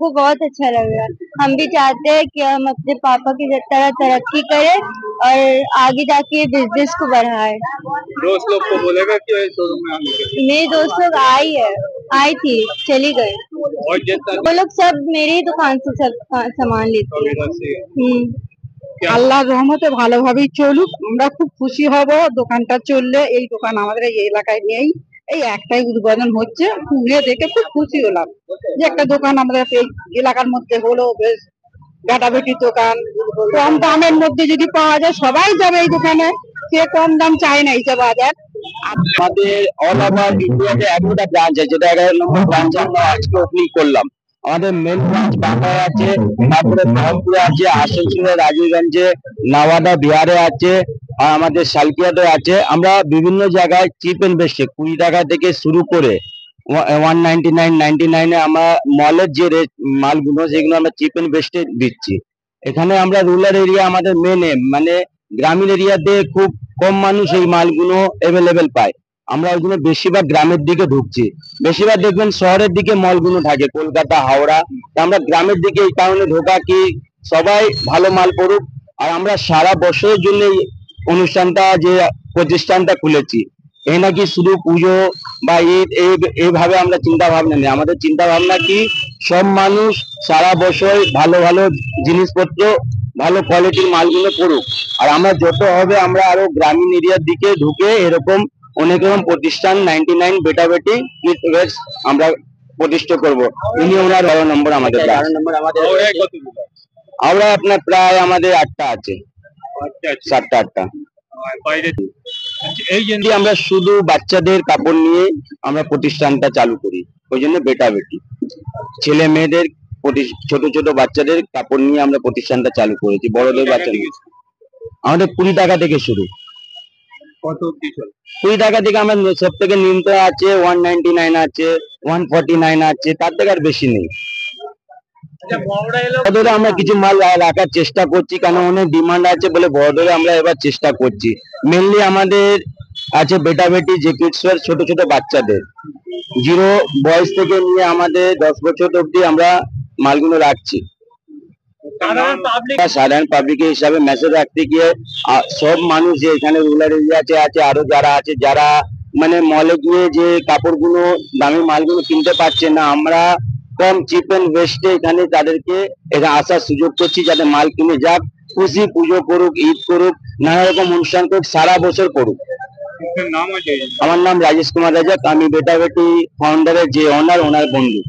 हमको बहुत अच्छा लग रहा है। हम भी चाहते हैं कि हम अपने पापा की तरह तरक्की करें और आगे जाके बिजनेस को बढ़ाए। दोस्त लोग को बोलेगा कि शोरूम में आने के लिए? मेरे दोस्त लोग आई थी, चली गई। और जितना वो लोग सब मेरी ही दुकान से सब सामान लेते हैं। আল্লাহর রহমতে ভালোভাবেই চলুক, আমরা খুব খুশি হব। দোকানটা চললে, এই দোকান আমাদের এই এলাকায় নেই, এই একটাই উদ্বোধন হচ্ছে, খুলে দেখে খুব খুশি হলাম যে একটা দোকান আমাদের এই এলাকার মধ্যে হলো। বেশ বেটাবেটির দোকান, কম দামের মধ্যে যদি পাওয়া যায় সবাই যাবে এই দোকানে, সে কম দাম চায় না। এই যে বাজার আমাদের অল ওভার ইন্ডিয়াতে একটা ব্রাঞ্চ আছে, যেটা 11 নম্বর ব্রাঞ্চ আমরা আজকে ওপেনিং করলাম। আমাদের মেন ব্রাঞ্চ বাংলায় আছে, তারপরে বহরমপুরে আছে, আসানসোলে, রাজীবগঞ্জে, নওয়াদা, বিহারে আছে, আর আমাদের সালকিয়াতে আছে। আমরা বিভিন্ন জায়গায় চিপ এন্ড বেস্টে 20 টাকা থেকে শুরু করে 199.99 আমরা মলের যে মালগুলো সেগুলো আমরা চিপ এন্ড বেস্টে দিচ্ছি। এখানে আমরা রুরাল এরিয়া, আমাদের মেন মানে গ্রামীণ এরিয়াতে খুব কম মানুষ এই মালগুলো অ্যাভেলেবেল পায়। আমরা ওইগুলো বেশিরভাগ গ্রামের দিকে ঢুকছি। বেশিরভাগ দেখবেন শহরের দিকে মলগুলো থাকে, কলকাতা, হাওড়া। আমরা গ্রামের দিকে এই কারণে ঢোকা কি সবাই ভালো মাল পড়ুক। আর আমরা সারা বছরের জন্য এই অনুষ্ঠানটা, যে প্রতিষ্ঠানটা খুলেছি, এই নাকি শুধু পুজো বা ঈদ এইভাবে আমরা চিন্তা ভাবনা নেই। আমাদের চিন্তা ভাবনা কি সব মানুষ সারা বছর ভালো ভালো জিনিসপত্র, ভালো কোয়ালিটির মালগুলো পড়ুক। আর আমরা যত হবে আমরা আরো গ্রামীণ এরিয়ার দিকে ঢুকে এরকম অনেক রকম প্রতিষ্ঠান 99 বেটাবেটি আমরা প্রতিষ্ঠা করব। ইনি ওনার 12 নম্বর আমাদের আমরা আপনার প্রায় আমাদের 8টা আছে, 7টা 8টা। এই জন্য আমরা শুধু বাচ্চাদের কাপড় নিয়ে আমরা প্রতিষ্ঠানটা চালু করি, ওই জন্য বেটাবেটি ছেলে মেয়েদের ছোট ছোট বাচ্চাদের কাপড় নিয়ে আমরা প্রতিষ্ঠানটা চালু করেছি। বড়দের বাচ্চা আমাদের 20 টাকা থেকে শুরু। 20 টাকা থেকে আমার সব থেকে নিম্ন আছে 199 আছে, 149 আছে, তার থেকে আর বেশি নেই। বড়দরে আমরা কিছু মাল রাখার চেষ্টা করছি, কারণ অনেক ডিমান্ড আছে বলে বড়দরে আমরা এবার চেষ্টা করছি। মেনলি আমাদের আছে বেটাবেটি, যে কিডসওয়্যার ছোট ছোট বাচ্চাদের 0 বয়স থেকে নিয়ে আমাদের 10 বছর অব্দি আমরা মালগুলো রাখছি। সাধারণ পাবলিক হিসাবে মেসেজ রাখতে গিয়ে সব মানুষ যে এখানে রুরাল এরিয়াতে আছে, আরো যারা আছে, যারা মানে মলে গিয়ে যে কাপড়গুলো দামি মালগুলো কিনতে পারছে না, আমরা কম চিপ এন্ড বেস্টে এখানে তাদেরকে এখানে আসার সুযোগ করছি, যাতে মাল কিনে যাক, খুশি পুজো করুক, ঈদ করুক, নানা রকম অনুষ্ঠান করুক, সারা বছর করুক। আমার নাম রাজেশ কুমার রাজাক, আমি বেটাবেটি ফাউন্ডারের যে ওনার বন্ধু।